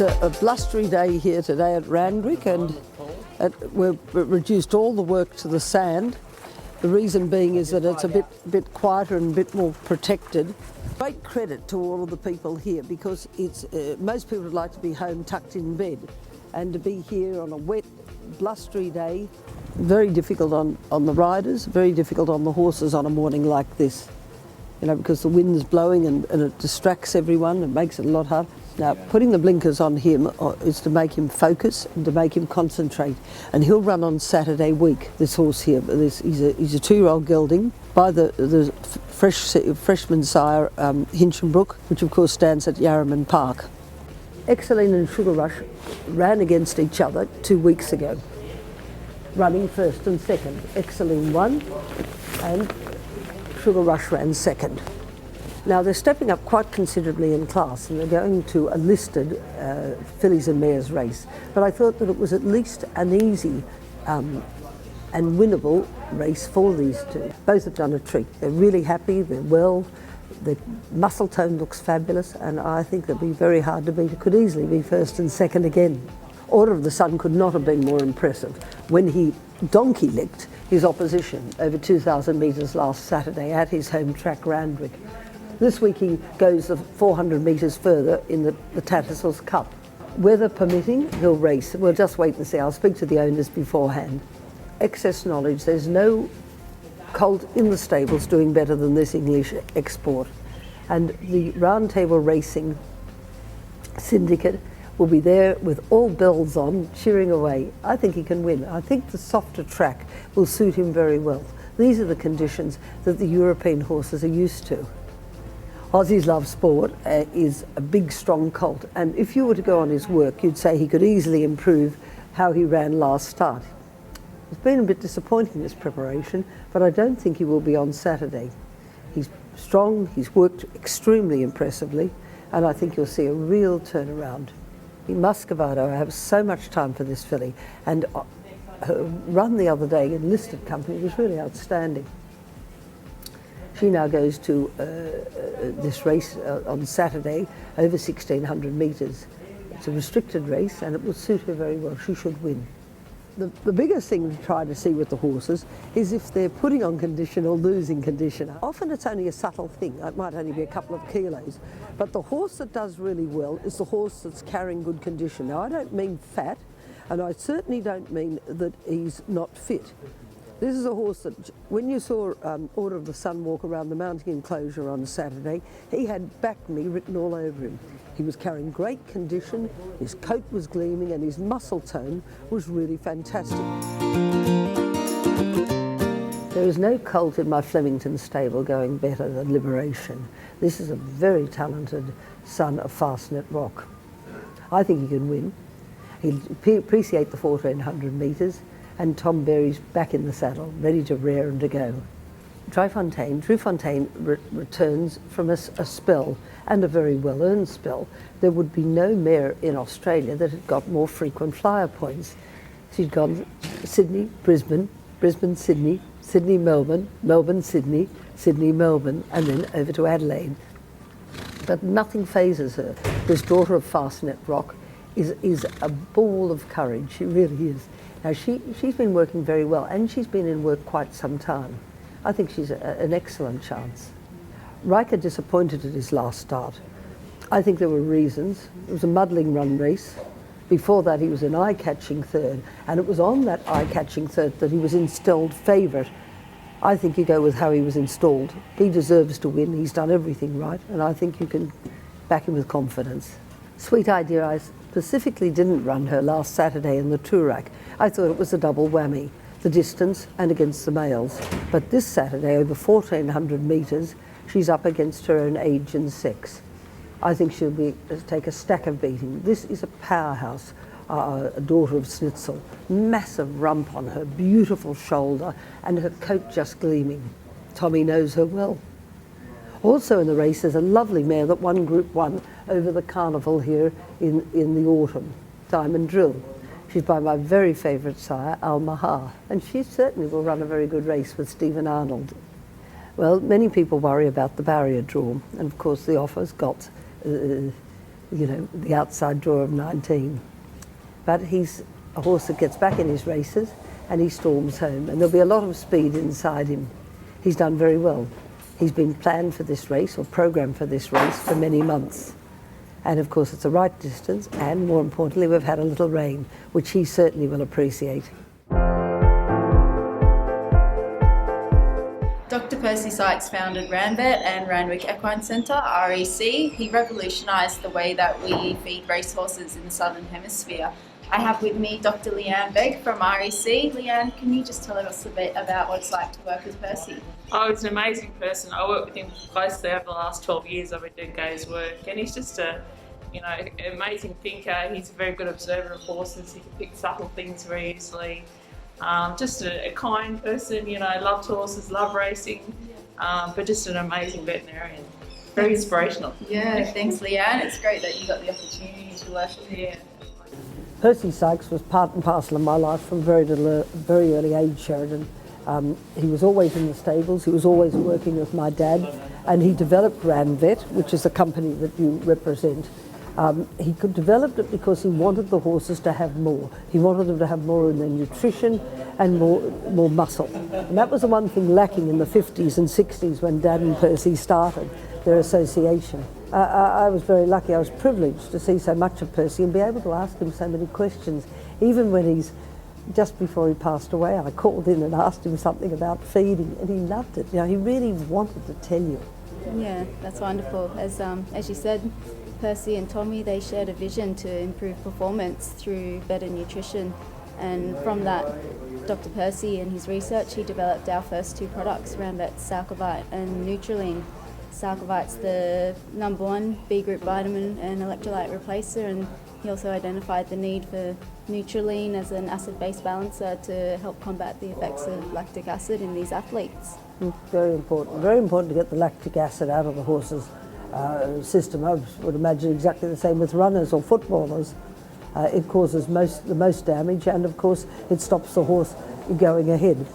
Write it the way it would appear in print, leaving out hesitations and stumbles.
It's a blustery day here today at Randwick, and we've reduced all the work to the sand. The reason being is that it's a bit quieter and a bit more protected. Great credit to all of the people here, because it's most people would like to be home tucked in bed, and to be here on a wet, blustery day, very difficult on the riders, very difficult on the horses on a morning like this. You know, because the wind's blowing and it distracts everyone and makes it a lot harder. Now, putting the blinkers on him is to make him focus and to make him concentrate. And he'll run on Saturday week, this horse here. He's a 2-year-old gelding by the freshman sire Hinchinbrook, which of course stands at Yarraman Park. Exceline and Sugar Rush ran against each other 2 weeks ago, running first and second. Exceline won and Sugar Rush ran second. Now they're stepping up quite considerably in class, and they're going to a listed fillies and mares race. But I thought that it was at least an easy and winnable race for these two. Both have done a treat. They're really happy, they're well, the muscle tone looks fabulous, and I think they'll be very hard to beat. It could easily be first and second again. Order of the Sun could not have been more impressive when he donkey licked his opposition over 2,000 metres last Saturday at his home track Randwick. This week he goes the 400 metres further in the Tattersalls Cup. Weather permitting, he'll race. We'll just wait and see. I'll speak to the owners beforehand. Excess knowledge, there's no colt in the stables doing better than this English export. And the Round Table Racing Syndicate will be there with all bells on, cheering away. I think he can win. I think the softer track will suit him very well. These are the conditions that the European horses are used to. Aussie's Love Sport is a big, strong colt, and if you were to go on his work, you'd say he could easily improve how he ran last start. It's been a bit disappointing, this preparation, but I don't think he will be on Saturday. He's strong, he's worked extremely impressively, and I think you'll see a real turnaround. In Muscovado, I have so much time for this filly, and her run the other day in listed company was really outstanding. She now goes to this race on Saturday, over 1,600 metres. It's a restricted race and it will suit her very well. She should win. The biggest thing to try to see with the horses is if they're putting on condition or losing condition. Often it's only a subtle thing. It might only be a couple of kilos. But the horse that does really well is the horse that's carrying good condition. Now, I don't mean fat, and I certainly don't mean that he's not fit. This is a horse that, when you saw Order of the Sun walk around the mounting enclosure on Saturday, he had "back me" written all over him. He was carrying great condition, his coat was gleaming, and his muscle tone was really fantastic. There is no colt in my Flemington stable going better than Liberation. This is a very talented son of Fastnet Rock. I think he can win. He'll appreciate the 1,400 metres. And Tom Berry's back in the saddle, ready to rear and to go. Drew Fontaine returns from a spell, and a very well-earned spell. There would be no mare in Australia that had got more frequent flyer points. She'd gone Sydney, Brisbane, Brisbane, Sydney, Sydney, Melbourne, Melbourne, Sydney, Sydney, Melbourne, and then over to Adelaide. But nothing phases her. This daughter of Fastnet Rock is a ball of courage, she really is. Now, she's been working very well, and she's been in work quite some time. I think she's an excellent chance. Riker disappointed at his last start. I think there were reasons. It was a muddling run race. Before that, he was an eye-catching third, and it was on that eye-catching third that he was installed favourite. I think you go with how he was installed. He deserves to win. He's done everything right, and I think you can back him with confidence. Sweet Idea, I specifically didn't run her last Saturday in the Toorak. I thought it was a double whammy, the distance and against the males. But this Saturday, over 1,400 metres, she's up against her own age and sex. I think she'll take a stack of beating. This is a powerhouse, a daughter of Snitzel. Massive rump on her, beautiful shoulder, and her coat just gleaming. Tommy knows her well. Also in the race is a lovely mare that won Group 1 over the carnival here in the autumn, Diamond Drill. She's by my very favourite sire, Al Mahar, and she certainly will run a very good race with Stephen Arnold. Well, many people worry about the barrier draw, and of course the offer's got the outside draw of 19. But he's a horse that gets back in his races and he storms home, and there'll be a lot of speed inside him. He's done very well. He's been planned for this race or programmed for this race for many months. And of course it's the right distance, and more importantly we've had a little rain, which he certainly will appreciate. Dr Percy Sykes founded Ranvet and Randwick Equine Centre, REC. He revolutionised the way that we feed racehorses in the Southern Hemisphere. I have with me Dr Leanne Begg from REC. Leanne, can you just tell us a bit about what it's like to work with Percy? Oh, he's an amazing person. I worked with him closely over the last 12 years. I've been doing Gai's work, and he's just an amazing thinker. He's a very good observer of horses. He can pick subtle things very easily. Just a kind person, loved horses, loved racing, but just an amazing veterinarian. Very inspirational. Yeah, thanks Leanne. It's great that you got the opportunity to work with him. Percy Sykes was part and parcel of my life from very early age, Sheridan. He was always in the stables, he was always working with my dad, and he developed Ranvet, which is the company that you represent. He could develop it because he wanted the horses to have more. He wanted them to have more in their nutrition and more muscle. And that was the one thing lacking in the 50s and 60s when Dad and Percy started their association. I was very lucky. I was privileged to see so much of Percy and be able to ask him so many questions. Even when just before he passed away, I called in and asked him something about feeding, and he loved it. He really wanted to tell you. Yeah, that's wonderful. As you said, Percy and Tommy, they shared a vision to improve performance through better nutrition, and from that, Dr Percy and his research, he developed our first two products, Ranvet Salcovite and Nutrilean. Salcovite's the #1 B group vitamin and electrolyte replacer, and he also identified the need for Nutrilean as an acid-base balancer to help combat the effects of lactic acid in these athletes. Very important to get the lactic acid out of the horse's system. I would imagine exactly the same with runners or footballers. It causes the most damage, and of course it stops the horse going ahead.